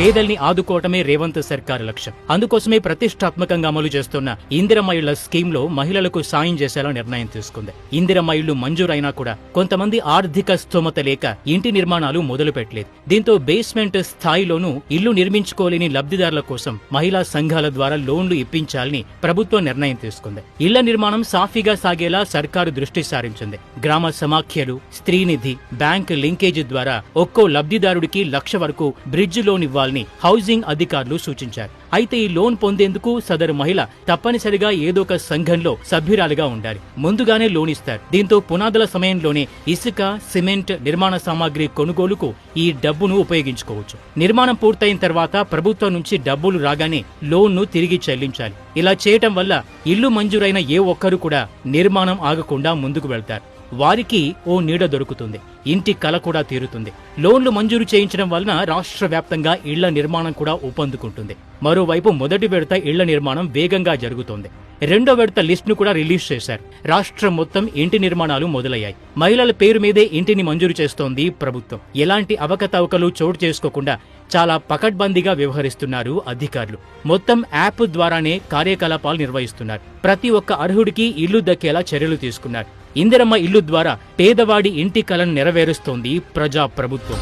పేదల్ని ఆదుకోవటమే రేవంత్ సర్కారు లక్ష్యం. అందుకోసమే ప్రతిష్టాత్మకంగా అమలు చేస్తున్న ఇందిరమ్మ ఇళ్ల స్కీమ్ లో మహిళలకు సాయం చేసేలా నిర్ణయం తీసుకుంది. ఇందిరమ్మ ఇళ్లు మంజూరైనా కూడా కొంతమంది ఆర్థిక స్తోమత లేక ఇంటి నిర్మాణాలు మొదలు పెట్టలేదు. దీంతో బేస్మెంట్ స్థాయిలోనూ ఇల్లు నిర్మించుకోలేని లబ్ధిదారుల కోసం మహిళా సంఘాల ద్వారా లోన్లు ఇప్పించాలని ప్రభుత్వం నిర్ణయం తీసుకుంది. ఇళ్ల నిర్మాణం సాఫీగా సాగేలా సర్కారు దృష్టి సారించింది. గ్రామ సమాఖ్యలు, స్త్రీనిధి, బ్యాంక్ లింకేజీ ద్వారా ఒక్కో లబ్ధిదారుడికి 1,00,000 వరకు బ్రిడ్జ్ లోన్ ఇవ్వాలని హౌసింగ్ అధికారులు సూచించారు. అయితే ఈ లోన్ పొందేందుకు సదరు మహిళ తప్పనిసరిగా ఏదో ఒక సంఘంలో సభ్యురాలిగా ఉండాలి. ముందుగానే లోన్ ఇస్తారు. దీంతో పునాదుల సమయంలోనే ఇసుక, సిమెంట్, నిర్మాణ సామాగ్రి కొనుగోలుకు ఈ డబ్బును ఉపయోగించుకోవచ్చు. నిర్మాణం పూర్తయిన తర్వాత ప్రభుత్వం నుంచి డబ్బులు రాగానే లోన్ను తిరిగి చెల్లించాలి. ఇలా చేయటం వల్ల ఇల్లు మంజూరైన ఏ ఒక్కరు కూడా నిర్మాణం ఆగకుండా ముందుకు వెళ్తారు. వారికి ఓ నీడ దొరుకుతుంది. ఇంటి కల కూడా తీరుతుంది. లోన్లు మంజూరు చేయించడం వలన రాష్ట్ర వ్యాప్తంగా ఇళ్ల నిర్మాణం కూడా ఊపందుకుంటుంది. మరోవైపు మొదటి విడత ఇళ్ల నిర్మాణం వేగంగా జరుగుతోంది. రెండో విడత లిస్ట్ ను కూడా రిలీజ్ చేశారు. రాష్ట్రం మొత్తం ఇంటి నిర్మాణాలు మొదలయ్యాయి. మహిళల పేరు మీదే ఇంటిని మంజూరు చేస్తోంది ప్రభుత్వం. ఎలాంటి అవకతవకలు చోటు చేసుకోకుండా చాలా పకడ్బందీగా వ్యవహరిస్తున్నారు అధికారులు. మొత్తం యాప్ ద్వారానే కార్యకలాపాలు నిర్వహిస్తున్నారు. ప్రతి ఒక్క అర్హుడికి ఇల్లు దక్కేలా చర్యలు తీసుకున్నారు. ఇందిరమ్మ ఇల్లు ద్వారా పేదవాడి ఇంటి కలను నెరవేరుస్తోంది ప్రజా ప్రభుత్వం.